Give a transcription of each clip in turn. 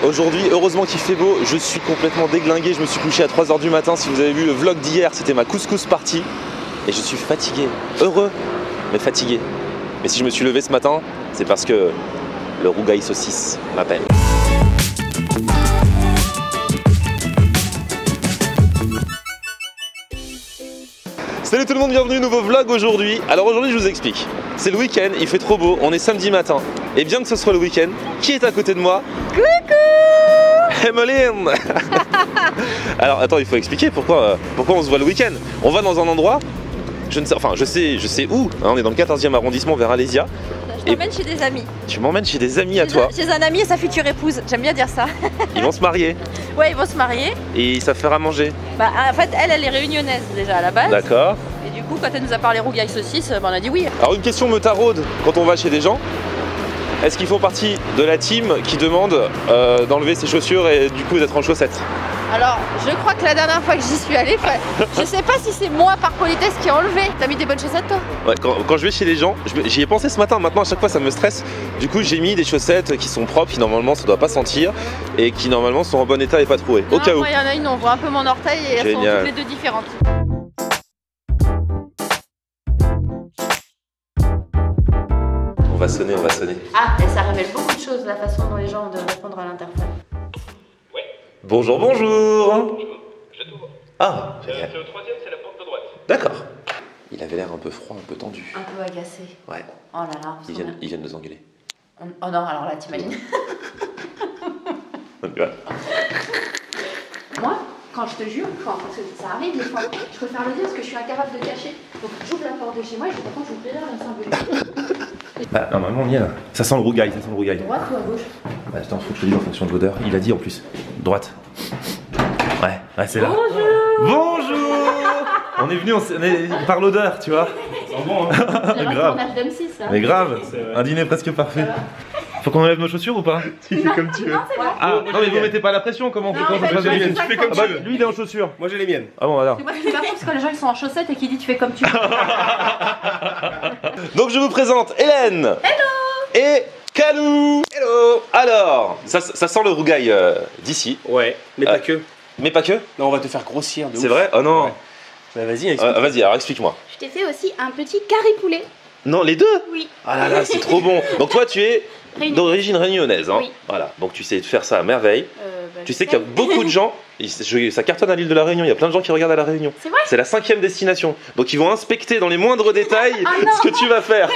Aujourd'hui, heureusement qu'il fait beau, je suis complètement déglingué, je me suis couché à 3 h du matin. Si vous avez vu le vlog d'hier, c'était ma couscous party. Et je suis fatigué, heureux, mais fatigué. Mais si je me suis levé ce matin, c'est parce que le rougail saucisse m'appelle. Salut tout le monde, bienvenue, nouveau vlog aujourd'hui. Alors aujourd'hui je vous explique, c'est le week-end, il fait trop beau, on est samedi matin. Et bien que ce soit le week-end, qui est à côté de moi? Coucou Emmeline. Alors attends, il faut expliquer pourquoi on se voit le week-end. On va dans un endroit, je sais où, hein, on est dans le 14e arrondissement vers Alésia. Je t'emmène chez des amis. Tu m'emmènes chez des amis à toi? Chez un ami et sa future épouse, j'aime bien dire ça. Ils vont se marier? Ouais, ils vont se marier. Et ils savent faire à manger? Bah en fait, elle est réunionnaise déjà à la base. D'accord. Et du coup, quand elle nous a parlé rougail saucisse, bah, on a dit oui. Alors une question me taraude quand on va chez des gens. Est-ce qu'ils font partie de la team qui demande d'enlever ses chaussures et du coup d'être en chaussettes? Alors, je crois que la dernière fois que j'y suis allée, je sais pas si c'est moi par politesse qui ai enlevé. T'as mis des bonnes chaussettes toi? Ouais, quand je vais chez les gens, j'y ai pensé ce matin, maintenant à chaque fois ça me stresse. Du coup j'ai mis des chaussettes qui sont propres, qui normalement ça doit pas sentir et qui normalement sont en bon état et pas trouées. Au cas où. Il y en a une, on voit un peu mon orteil et elles sont toutes les deux différentes. On va sonner, on va sonner. Ah, et ça révèle beaucoup de choses, la façon dont les gens ont de répondre à l'interphone. Bonjour, bonjour. Bonjour, je t'ouvre. Ah, C'est au troisième, c'est la porte de droite. d'accord. Il avait l'air un peu froid, un peu tendu. Un peu agacé. Ouais. Oh là là. Ils viennent nous engueuler. Oh non, alors là, t'imagines. Moi, quand je te jure, parce que ça arrive des fois, je préfère le dire parce que je suis incapable de cacher. Donc j'ouvre la porte de chez moi et je par contre j'ouvrirai la symbolique. Bah, normalement on y est là. Ça sent le rougail, ça sent le rougail. Droite ou à gauche? Bah, attends, faut que je te dise en fonction de l'odeur. Il a dit en plus. Droite. Ouais, c'est là. Bonjour. Bonjour. On est venu, on par l'odeur, tu vois. Ça sent bon, hein. Grave. M6, Mais grave, un dîner presque parfait. Faut qu'on enlève nos chaussures ou pas? Tu fais comme tu veux. Ah, non mais vous mettez pas la pression, comment on fait quand on fait miennes, tu fais comme tu veux. Lui il est en chaussures. Moi j'ai les miennes. Ah bon alors. Moi je suis pas parce que les gens ils sont en chaussettes et qui dit tu fais comme tu veux. Donc je vous présente Hélène. Hello. Et Kalou. Hello. Alors, ça sent le rougail d'ici. Ouais, mais pas que. Mais pas que. Non, on va te faire grossir de ouf. C'est vrai? Oh non. Ouais. Bah vas-y, explique. Vas-y, alors explique-moi. Je t'ai fait aussi un petit curry poulet. Non, les deux? Oui. Ah là là, c'est trop bon. Donc toi tu es d'origine réunionnaise, hein? Oui. Voilà, donc tu sais faire ça à merveille. Tu sais qu'il y a sais. beaucoup de gens, ça cartonne à l'île de la Réunion, il y a plein de gens qui regardent à la Réunion. C'est vrai? C'est la 5e destination. Donc ils vont inspecter dans les moindres détails ce que tu vas faire.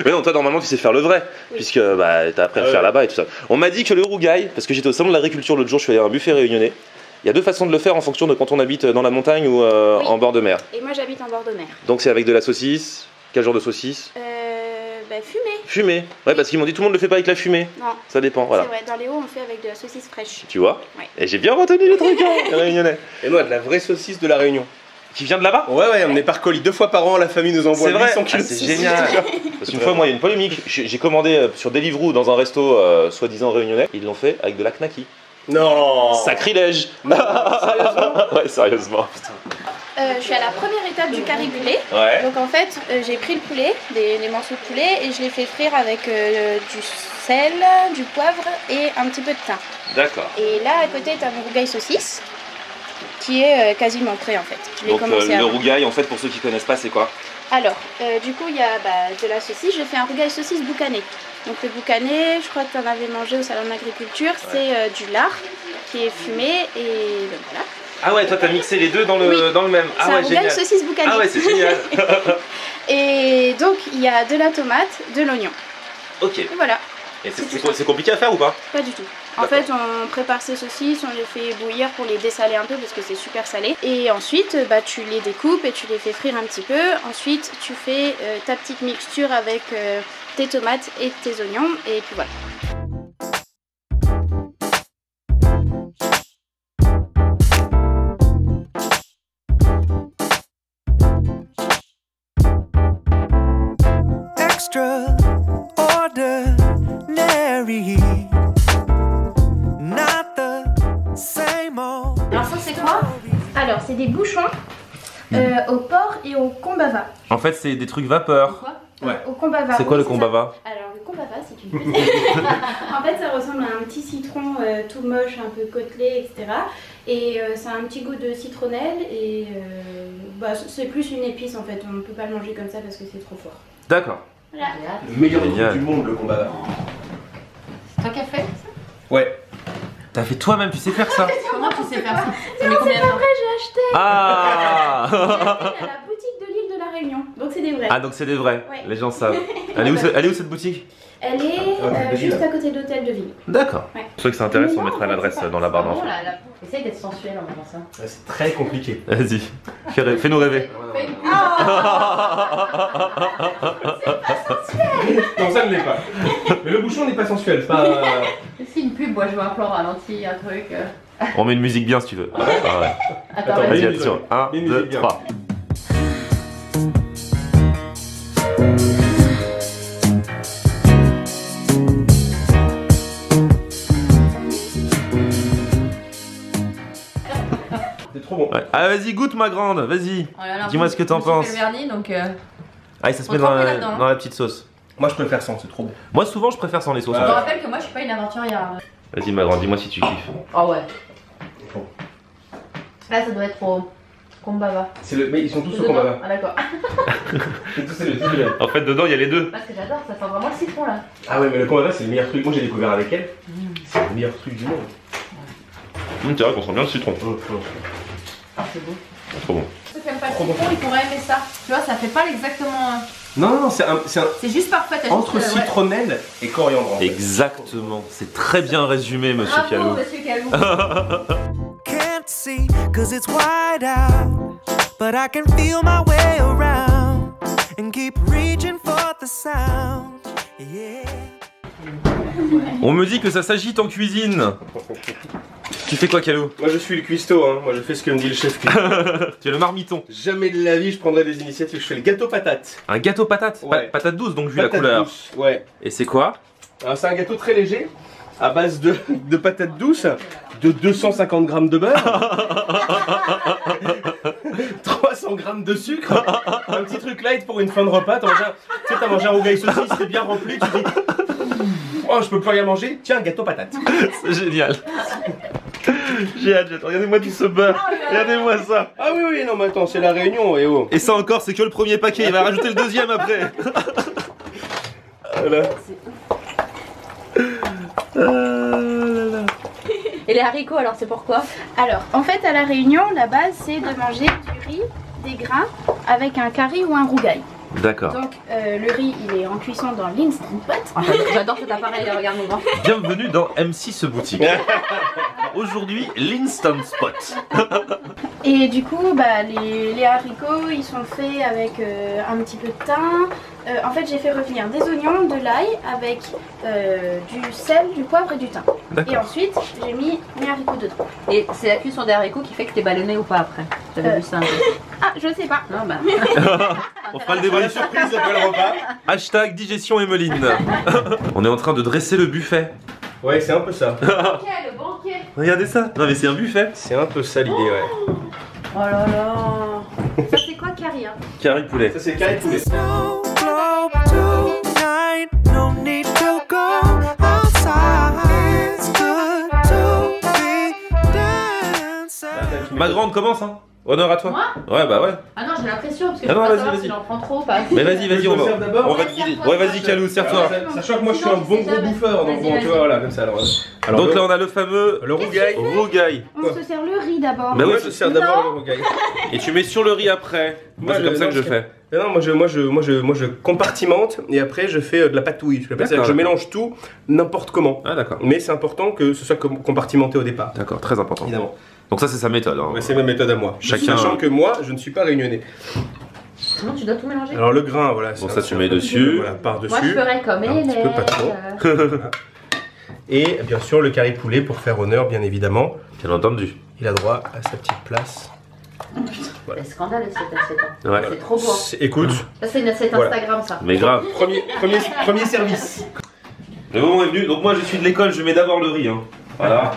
Mais non, toi normalement tu sais faire le vrai, puisque bah, t'as appris à faire là-bas et tout ça. On m'a dit que le rougail, parce que j'étais au salon de l'agriculture l'autre jour, je suis allé à un buffet réunionnais. Il y a deux façons de le faire en fonction de quand on habite dans la montagne ou en bord de mer. Et moi j'habite en bord de mer. Donc c'est avec de la saucisse. Quel genre de saucisse? Fumée. Fumée. Ouais, parce qu'ils m'ont dit tout le monde le fait pas avec la fumée. Non. Ça dépend, voilà. C'est vrai, dans les hauts on fait avec de la saucisse fraîche. Tu vois? Ouais. Et j'ai bien retenu le truc, hein, les réunionnais. Et moi, de la vraie saucisse de la Réunion. Qui vient de là-bas? Ouais, on est par colis 2 fois par an, la famille nous envoie C'est vrai, 800 kilos. c'est génial. Parce qu'une fois, moi, il y a une polémique. J'ai commandé sur Deliveroo dans un resto soi-disant réunionnais. Ils l'ont fait avec de la knaki. Non. Sacrilège. Non, sérieusement? Ouais, sérieusement. Je suis à la première étape du curry poulet. Ouais. Donc en fait, j'ai pris le poulet, les morceaux de poulet, et je les fais frire avec du sel, du poivre et un petit peu de thym. D'accord. Et là à côté, t'as mon rougail saucisse, qui est quasiment prêt en fait. Je l'ai Donc commencé le avant. rougail, en fait, pour ceux qui connaissent pas, c'est quoi? Alors, du coup, il y a de la saucisse. J'ai fait un rougail saucisse boucané. Donc le boucané, je crois que tu en avais mangé au salon de l'agriculture, c'est du lard qui est fumé et donc voilà. Ah ouais, toi t'as mixé les deux dans le même. Ah C'est ouais, un rougail génial. saucisse boucané. Ah ouais, c'est génial. Et donc il y a de la tomate, de l'oignon. Ok. Et voilà, Et c'est compliqué à faire ou pas? pas du tout. En fait, on prépare ces saucisses, on les fait bouillir pour les dessaler un peu parce que c'est super salé. Et ensuite, tu les découpes et tu les fais frire un petit peu. Ensuite, tu fais ta petite mixture avec tes tomates et tes oignons. Et puis voilà. Alors ça c'est quoi? Alors c'est des bouchons au porc et au combava. En fait, c'est des trucs vapeur. Quoi? Ouais. Au kombava. C'est quoi oui, le kombava? Alors le kombava c'est une petite... En fait ça ressemble à un petit citron tout moche, un peu côtelé, etc. Et ça a un petit goût de citronnelle et c'est plus une épice en fait, on ne peut pas le manger comme ça parce que c'est trop fort. D'accord. Voilà. Le meilleur Génial. truc du monde, le combat. C'est toi qui as fait ça? Ouais. T'as fait toi-même, tu sais faire ça? Comment tu sais faire ça? Ça met combien de temps? Après j'ai acheté Ah à la boutique de l'île de la Réunion, donc c'est des vrais. Ah, donc c'est des vrais, Ouais. les gens savent. Elle est où cette boutique? Elle est juste à côté de l'hôtel de ville. D'accord. Ouais. Pour ceux qui s'intéressent, on Non, mettra c'est l'adresse pas- dans la barre Bon, d'infos. là, essaye d'être sensuel en faisant ça. Ouais, c'est très compliqué. Vas-y, fais-nous rêver. Fais une Non, ça ne l'est pas. Mais le bouchon n'est pas sensuel. C'est pas. Si une pub, moi je veux un plan ralenti, un truc. On met une musique bien si tu veux. Ah ouais. Attends, Attends, vas-y. Vas-y, attention. 1, Une 2, musique bien. 3. C'est trop bon. Ouais. Ah, vas-y, goûte ma grande, vas-y. Oh là là, Dis-moi ce que t'en je me suis penses. fait le vernis, donc Ah, ça se Faut met dans tremper la, là-dedans, hein. dans la petite sauce. Moi, je préfère sans, c'est trop bon. Moi, souvent, je préfère sans les sauces. je Ouais. me rappelle que moi je suis pas une aventurière. Vas-y, ma grande, dis-moi si tu kiffes. Oh ouais. Bon. Là ça doit être au kombava. Mais ils sont tous au Dedans. combat. Ah d'accord. C'est tous les deux. En fait, dedans, il y a les deux. Parce que j'adore, ça sent vraiment le citron là. Ah ouais, mais le combat, c'est le meilleur truc. Moi, j'ai découvert avec elle. C'est le meilleur truc du monde. C'est vrai qu'on sent bien le citron. Ah c'est beau. Trop bon. Ceux qui aiment pas le citron, ils pourraient aimer ça. Tu vois, ça fait pas exactement. Non, non, c'est un C'est juste parfait. t'as entre juste, ouais. citronnelle et coriandre. En fait. Exactement. C'est très bien résumé, monsieur Bravo, Calou. monsieur Calou. Can't see cause it's wide out, but I can feel my way around and keep reaching for the sound. Yeah. On me dit que ça s'agite en cuisine. Tu fais quoi, Calou? Moi, je suis le cuistot, hein. Moi, je fais ce que me dit le chef cuistot. Tu es le marmiton. Jamais de la vie, je prendrais des initiatives. Je fais le gâteau patate. Un gâteau patate. Ouais. Patate douce, donc vu la Patate couleur. douce, ouais. Et c'est quoi? Alors, c'est un gâteau très léger, à base de patates douces, de 250 grammes de beurre, 300 grammes de sucre, un petit truc light pour une fin de repas. Tu sais, t'as mangé un rougail saucisse, c'est bien rempli, tu dis oh, je peux plus rien manger, tiens, un gâteau patate. C'est génial. J'ai hâte, regardez-moi tout ce beurre. Regardez-moi ça. Ah oui, oui, non, mais attends, c'est la Réunion, et oh. Et ça encore, c'est que le premier paquet. Il va rajouter le deuxième après. Voilà. Et les haricots alors c'est pourquoi? Alors, en fait, à la Réunion, la base, c'est de manger du riz, des grains, avec un curry ou un rougail. D'accord. Donc, le riz, il est en cuisson dans l'Instant Pot. J'adore cet appareil, regarde mon grand. Bienvenue dans M6 Boutique. Aujourd'hui, l'Instant Spot. Et du coup, bah, les haricots, ils sont faits avec un petit peu de thym. En fait, j'ai fait revenir des oignons, de l'ail, avec du sel, du poivre et du thym. Et D'accord. ensuite, j'ai mis mes haricots dedans. Et c'est la cuisson des haricots qui fait que t'es ballonné ou pas après? J'avais vu ça un peu. Ah, je sais pas. Non bah. On fera le Voilà, débrief. surprise après le repas. Hashtag digestion Emeline. On est en train de dresser le buffet. Ouais, c'est un peu ça. Banquier, le banquier. Regardez ça. Non mais c'est un buffet. C'est un peu ça l'idée, ouais. Oh là là. Ça, c'est quoi, curry, hein? Curry poulet. Ça, c'est le carré poulet. Snow globe tonight, no need to go outside. It's good to be dancing. Ma grande commence hein. Honneur à toi. Moi? Ouais bah ouais. Ah non, j'ai l'impression parce que Ah je non, peux pas vas-y, savoir vas-y. si j'en prends trop ou pas. Mais vas-y, vas-y, Je on me sers va. d'abord. On va te guider. Ouais vas-y Calou, serre-toi. Sachant que moi je suis un bon gros bouffeur, donc Vas-y, bon, tu vas-y. vois, voilà, comme ça. Alors, Donc là on a le fameux le rougail. rougail. On se sert le riz d'abord. Bah Moi oui, je sers d'abord le rougail. Et tu mets sur le riz après. Moi c'est comme ça que je fais. Non, moi je compartimente et après je fais de la patouille. Je l'appelle ça, D'accord. je mélange tout n'importe comment. Ah d'accord. Mais c'est important que ce soit compartimenté au départ. D'accord, très important. Évidemment. Donc ça c'est sa méthode. Hein. Ouais, c'est ma méthode à moi. Chacun- Sachant que moi, je ne suis pas réunionnais. Sinon tu dois tout mélanger. Alors le grain, voilà. Bon, c'est ça, un- tu c'est mets un peu- dessus. Voilà, par-dessus. Moi je ferais comme Un petit peu, pas trop. Et bien sûr le carré poulet pour faire honneur, bien évidemment. Bien entendu. Il a droit à sa petite place. C'est scandaleux cette assiette. Hein. Ouais. C'est trop beau. Hein. Écoute, Ça c'est une assiette Voilà. Instagram ça. Mais grave. premier service. Le moment est venu. Donc moi je suis de l'école, je mets d'abord le riz. Hein. Voilà.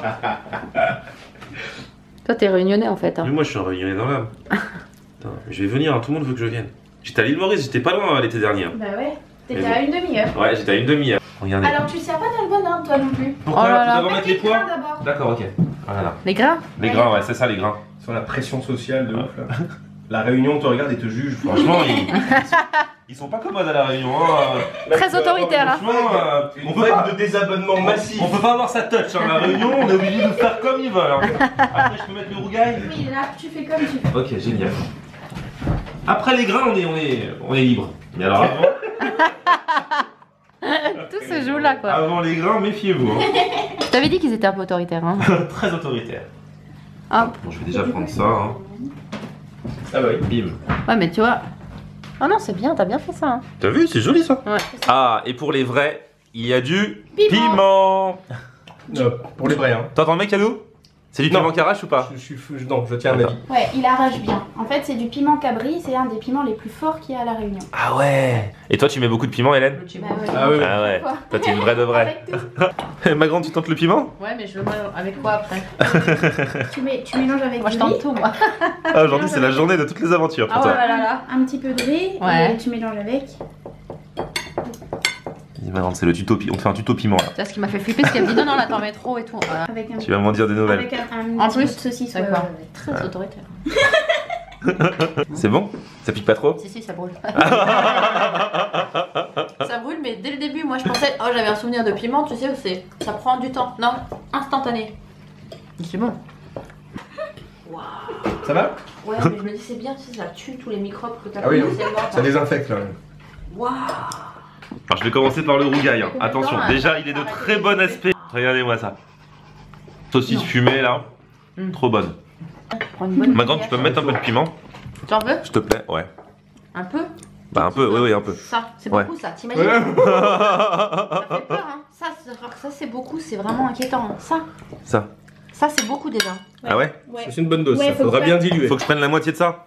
Toi t'es réunionnais en fait. Hein. Mais moi je suis un réunionnais dans l'âme. Putain, je vais venir, hein, tout le monde veut que je vienne. J'étais à l'île Maurice, j'étais pas loin l'été dernier. Bah ouais, t'étais Mais bon. à une demi-heure. Ouais, j'étais à une demi-heure. Regardez. Alors tu sers pas dans le bon ordre toi non plus. Pourquoi Oh là là. Nous avons mettre les poids. d'abord. D'accord, ok. Voilà. Les grains? Les grains, ouais, c'est ça les grains. Sur la pression sociale de ouf là. La Réunion te regarde et te juge. Franchement, ils sont pas commodes à la Réunion. Hein. Très autoritaire, hein. Franchement, On peut pas de désabonnement massif. On peut pas avoir sa touch. Hein. La Réunion, on est obligé de faire comme ils veulent. Hein. Après, je peux mettre le rougail. Oui, là tu fais comme tu veux. Ok, génial. Après les grains, on est libre. Mais alors avant, Tout se joue là, quoi. avant les grains, méfiez-vous. Hein. Je t'avais dit qu'ils étaient un peu autoritaires, hein. Très autoritaire. Hop. Bon, je vais déjà prendre ça. Hein. Ah bah oui. Bim. Ouais, mais tu vois. Oh non, c'est bien, t'as bien fait ça, hein. T'as vu, c'est joli ça. Ouais. Ah, et pour les vrais, il y a du piment. Pour les vrais hein. T'entends le mec, Yadou? C'est du Non. piment qu'arrache ou pas? Non, je tiens un avis. Ouais, il arrache bien. En fait, c'est du piment cabri, c'est un des piments les plus forts qu'il y a à La Réunion. Ah ouais. Et toi, tu mets beaucoup de piment, Hélène? Bah ouais. Ah oui. Ah ouais. Quoi Toi, t'es une vraie de vraie. Avec tout. Ma grande, tu tentes le piment? Ouais, mais je le mélange avec quoi après? Tu mélanges avec Moi, du je tente riz, tout, moi. Ah, aujourd'hui, c'est la journée de toutes les aventures pour Ah toi. ouais, là, là. un petit peu de riz, Ouais. et tu mélanges avec. Dis, ma grande, c'est le tuto piment. On te fait un tuto piment là. C'est ce qui m'a fait flipper, c'est qu'elle me dit non, non, là, t'en mets trop et tout. Voilà. Avec un, Tu vas m'en dire des nouvelles. avec un En petit peu plus de saucisse. ouais, D'accord. ouais, ouais. Très autoritaire. C'est bon? Ça pique pas trop? Si, si, ça brûle. Ça brûle, mais dès le début, moi, je pensais. Oh, j'avais un souvenir de piment, tu sais où c'est? Ça prend du temps. Non, instantané. C'est bon. Ça va? Ouais, mais je me dis, c'est bien, tu sais, ça tue tous les microbes que t'as Ah oui, potentiellement. ça désinfecte là. Waouh! Alors, je vais commencer par le rougail. Hein. Attention, déjà, il est de très bon aspect. Regardez-moi ça. Saucisse fumée là. Trop bonne. Prends une bonne Ma grande, tu peux me mettre un peu de piment? T'en veux? S'il te plaît? Ouais. Un peu? Bah, un peu, oui, un peu. Ça, c'est Ouais. beaucoup ça, t'imagines? Ça fait peur, hein. Ça c'est beaucoup, c'est vraiment inquiétant. Hein. Ça c'est beaucoup déjà. Ah ouais? Ouais. C'est une bonne dose, Ouais, ça. faut Faudra que bien ça- diluer. Faut que je prenne la moitié de ça?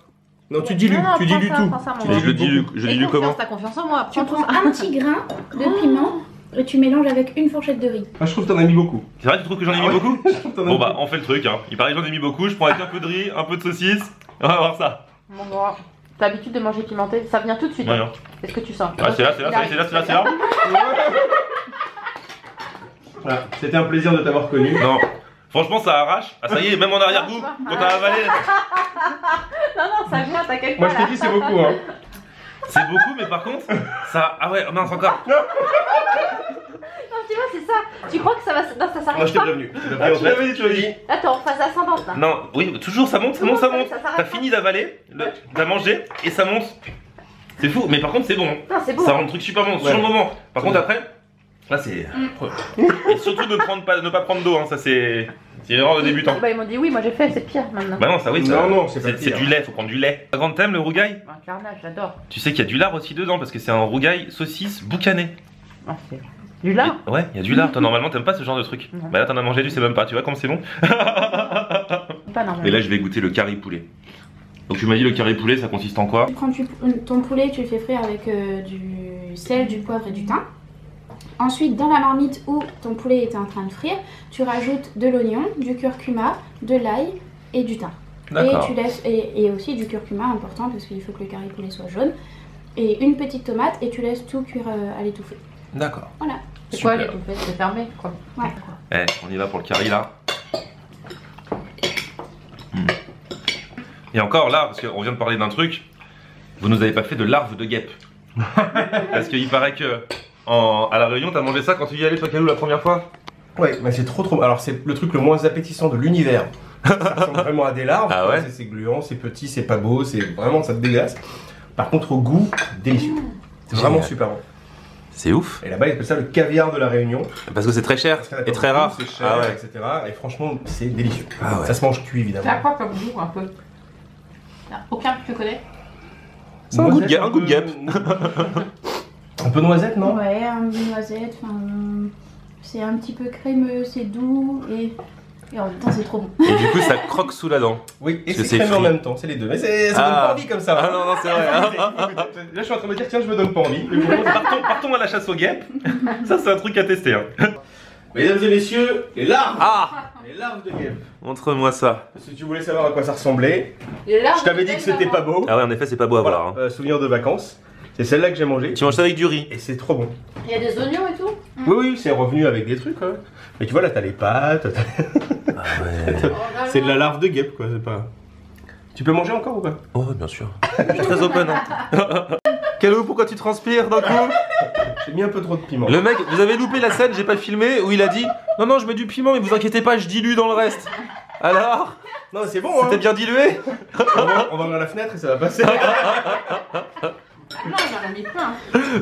Non, tu dilues, Non, non, tu prends dilues ça, tout. prends ça, mon Tu gars. Je le dilue, comment? T'as confiance en moi, Tu prends prends un petit grain de piment et tu mélanges avec une fourchette de riz. Ah, je trouve que t'en as mis beaucoup. C'est vrai que tu trouves que j'en ai mis beaucoup? Je trouve que t'en as Bon mis bah, on fait le truc, hein. Il paraît que j'en ai mis beaucoup. Je prends avec un peu de riz, un peu de saucisse. On va voir ça. Mon gars, t'as l'habitude de manger pimenté, ça vient tout de suite. Ouais, hein. non. Qu'est-ce que tu sens? Ah, c'est là, c'est là, c'est là, c'est là, c'est là. Voilà, c'était un plaisir de t'avoir connu. Non. Franchement, ça arrache. Ah, ça y est, même en arrière-goût, quand t'as avalé. Non, non, ça vient, t'inquiète Moi, pas. je t'ai dit, c'est beaucoup, hein. C'est beaucoup, mais par contre, ça. Ah ouais, mince encore. Non, tu vois, c'est ça. Tu crois que ça va. Non, ça Moi, je s'arrête t'ai pas. prévenu. Ah, tu l'avais dit, tu l'avais dit. Attends, phase ascendante là. Non, oui, toujours ça monte, ça monte, ça monte. Ça s'arrête T'as pas. fini d'avaler, t'as mangé et ça monte. C'est fou, mais par contre, c'est bon. Non, c'est bon. Ça rend le truc super bon sur le moment. Par contre, après, là, c'est. Et surtout, ne pas prendre d'eau, hein, ça c'est. C'est une erreur de débutant. Bah, ils m'ont dit oui, moi j'ai fait, c'est pire maintenant. Bah non, ça oui, ça. Non, non, c'est pas C'est pire. du lait, faut prendre du lait. La grande thème, le rougail. Un carnage, j'adore. Tu sais qu'il y a du lard aussi dedans parce que c'est un rougail saucisse boucané. Ah, c'est du lard. Ouais, il y a du lard. Toi, normalement, t'aimes pas ce genre de truc. Non. Bah là, t'en as mangé, tu sais même pas. Tu vois comme c'est bon. Pas normal. Et là, je vais goûter le curry poulet. Donc, tu m'as dit le curry poulet, ça consiste en quoi? Tu prends ton poulet, tu le fais frire avec du sel, du poivre et du thym. Ensuite, dans la marmite où ton poulet était en train de frire, tu rajoutes de l'oignon, du curcuma, de l'ail et du thym. Et D'accord. tu laisses et aussi du curcuma, important parce qu'il faut que le curry poulet soit jaune. Et une petite tomate et tu laisses tout cuire à l'étouffer. D'accord. Voilà. C'est quoi les Super. tout fait? C'est fermé quoi. Ouais. Eh, on y va pour le curry là. Et encore là, parce qu'on vient de parler d'un truc, vous nous avez pas fait de larves de guêpe. Parce qu'il paraît que à la Réunion, t'as mangé ça quand tu y allais toi Kalou la première fois? Ouais, mais c'est trop. Alors, c'est le truc le moins appétissant de l'univers. Ça ressemble vraiment à des larves. Ah ouais? C'est gluant, c'est petit, c'est pas beau, c'est vraiment ça te dégueulasse. Par contre, au goût, délicieux. C'est vraiment Génial. super bon. C'est ouf. Et là-bas, ils appellent ça le caviar de la Réunion. Parce que c'est très cher Parce qu'il y en a et pas très beaucoup, rare. C'est cher, Ah ouais. etc. Et franchement, c'est délicieux. Ah ouais. Ça se mange cuit, évidemment. C'est à quoi comme goût un peu? Aucun que tu connais? C'est un goût de Noisette, guêpe. Un peu noisette, non? Ouais, un noisette, c'est un petit peu crémeux, c'est doux et en même temps c'est trop bon. Et du coup, ça croque sous la dent. Oui, et Parce que c'est c'est crémeux en frit. même temps, c'est les deux. Mais ça donne Ah. pas envie comme ça. Ah non, non, c'est vrai. Là, je suis en train de me dire, tiens, je me donne pas envie. Partons à la chasse aux guêpes. Ça, c'est un truc à tester. Hein. Mesdames et messieurs, les larves. Ah, Les larves de guêpe. montre-moi ça. Si tu voulais savoir à quoi ça ressemblait, Là, je t'avais dit que c'était pas beau. Ah ouais, en effet, c'est pas beau à voir. Voilà, souvenir de vacances. C'est celle-là que j'ai mangée. Tu manges ça avec du riz. Et c'est trop bon. Il y a des oignons et tout. Oui, oui, c'est revenu avec des trucs. Hein. Mais tu vois, là, t'as les pâtes. Ah ouais. C'est de la larve de guêpe, quoi. C'est pas. Tu peux manger encore ou pas? Oh, bien sûr. Je suis très open. Hein. Calou, pourquoi tu transpires d'un coup? J'ai mis un peu trop de piment. Le mec, vous avez loupé la scène, j'ai pas filmé, où il a dit non, non, je mets du piment, mais vous inquiétez pas, je dilue dans le reste. Alors? Non, c'est bon, hein. C'était bien dilué? On va ouvrir la fenêtre et ça va passer. Non, j'en ai mis plein.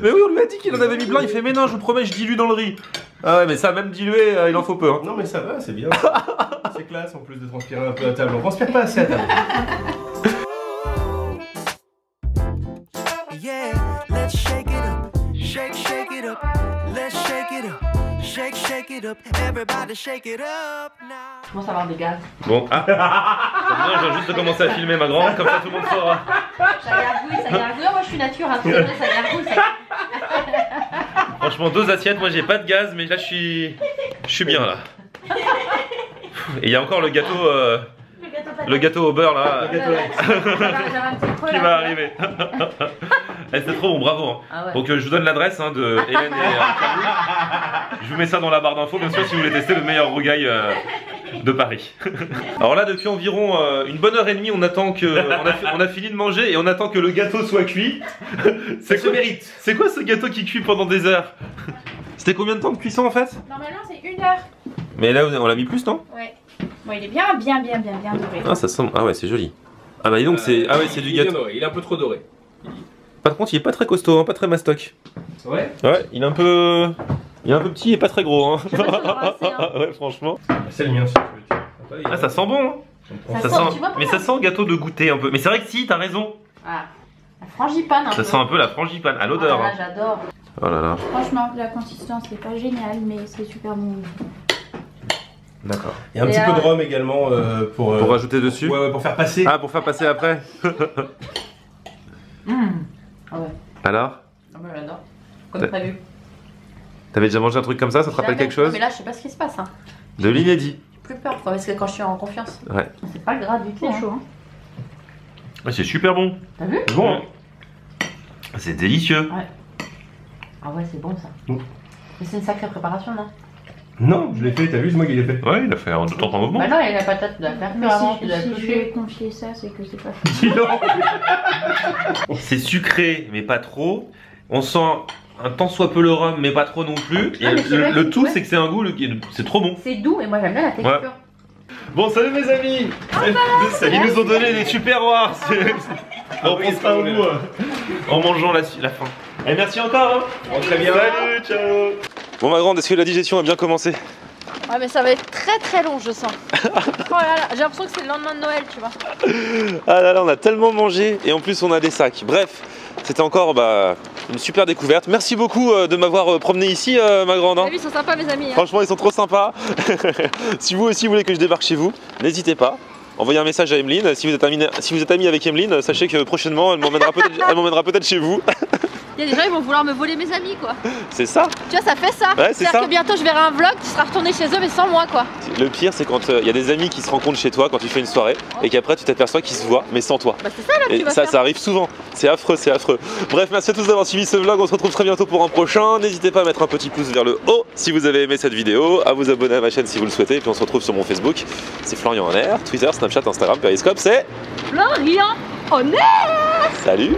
Mais oui, on lui a dit qu'il en avait mis plein, il fait mais non, je vous promets, je dilue dans le riz. Ah ouais, mais ça, même dilué, il en faut peu. Hein. Non, mais ça va, c'est bien. C'est classe en plus de transpirer un peu à table. On transpire pas assez à table. Yeah, let's shake it up. Shake, shake it up. Let's shake it up. Shake, shake it up. Everybody shake it up now. Je commence à avoir des gaz. Bon, ah, bien, je viens juste de commencer à filmer ma grande, comme ça tout le monde saura. Ça gargouille, ça gargouille. Moi, je suis nature, hein. C'est vrai, ça gargouille, ça Franchement, 2 assiettes, moi j'ai pas de gaz, mais là je suis bien là. Et il y a encore le gâteau, au beurre là, qui va arriver. Eh, c'est trop bon, bravo. Hein. Ah ouais. Donc je vous donne l'adresse hein, de Hélène et Calou. Je vous mets ça dans la barre d'infos, bien sûr, si vous voulez tester le meilleur rougail de Paris. Alors là, depuis environ une bonne heure et demie, on attend que on a fini de manger et on attend que le gâteau soit cuit. C'est quoi, mérite. C'est quoi ce gâteau qui cuit pendant des heures? C'était combien de temps de cuisson en fait? Normalement, c'est 1 heure. Mais là, on l'a mis plus, non? Ouais. Bon, il est bien doré. Ah, ça semble. Ah ouais, c'est joli. Ah bah dis donc, c'est. Ah ouais, c'est du gâteau. Il est un peu trop doré. Par contre, il est pas très costaud, hein, pas très mastoc. Ouais. Ouais, il est un peu. Il est un peu petit et pas très gros. Hein. Hein. Ouais, franchement. C'est le mien si tu veux. Ah, ça sent bon. Hein. Ça sent, tu vois, Mais ça sent gâteau de goûter un peu. Mais c'est vrai que si, t'as raison. Ah, la frangipane. Un Ça peu. sent un peu la frangipane à l'odeur. Ah, là, Hein. j'adore. Oh là là. Franchement, la consistance n'est pas géniale, mais c'est super bon. D'accord. Il y a un petit peu de rhum également pour rajouter dessus. Ouais, pour faire passer. Ah, pour faire passer après. Ah ouais. Alors? Ah bah, j'adore. Comme prévu. T'avais déjà mangé un truc comme ça? Ça te rappelle Jamais. quelque chose? Mais là, je sais pas ce qui se passe. Hein. De l'inédit. J'ai plus peur, quoi, parce que quand je suis en confiance. Ouais. C'est pas gras du tout. C'est Hein. chaud, hein. Ouais, c'est super bon. T'as vu? C'est bon, hein. C'est délicieux. Ah ouais, c'est bon ça. Mm. Mais c'est une sacrée préparation, non? Non, je l'ai fait, t'as vu, c'est moi qui l'ai fait. Ouais, il a fait un temps en mouvement. Bah non, il y a la patate, tu dois faire Mais cuire avant, tu si, dois si je pocher. vais confier ça, c'est que c'est pas fait. Dis donc. C'est sucré, mais pas trop. On sent un tant soit peu le rhum, mais pas trop non plus. Et Ah, mais c'est vrai le que- tout, ouais. c'est que c'est un goût, c'est trop bon. C'est doux et moi j'aime bien la texture. Ouais. Bon, salut mes amis. Ils nous ont donné des super wars. On pense pas au bout en mangeant la fin. Et merci encore. Hein. Très bien. Salut, ciao. Bon ma grande, est-ce que la digestion a bien commencé? Ouais, mais ça va être très très long, je sens. Oh là là, j'ai l'impression que c'est le lendemain de Noël, tu vois. Ah là là, on a tellement mangé et en plus on a des sacs. Bref, c'était encore une super découverte. Merci beaucoup de m'avoir promené ici, ma grande. Hein. T'as vu, ils sont sympas, mes amis. Hein. Franchement, ils sont trop sympas. Si vous aussi voulez que je débarque chez vous, n'hésitez pas. Envoyez un message à Emeline. Si vous êtes ami avec Emeline, sachez que prochainement, elle m'emmènera peut-être chez vous. Il y a des gens qui vont vouloir me voler mes amis, quoi. C'est ça. Tu vois, ça fait ça. Ouais, c'est ça. C'est-à-dire que bientôt je verrai un vlog, tu seras retourné chez eux, mais sans moi, quoi. Le pire, c'est quand il y a des amis qui se rencontrent chez toi quand tu fais une soirée et qu'après tu t'aperçois qu'ils se voient mais sans toi. Bah, c'est ça là que tu Et vas ça, faire. ça arrive souvent. C'est affreux, c'est affreux. Bref, merci à tous d'avoir suivi ce vlog. On se retrouve très bientôt pour un prochain. N'hésitez pas à mettre un petit pouce vers le haut si vous avez aimé cette vidéo, à vous abonner à ma chaîne si vous le souhaitez. Et puis on se retrouve sur mon Facebook. C'est Florian en air, Twitter, Snapchat, Instagram, Periscope. C'est Florian, on est. salut.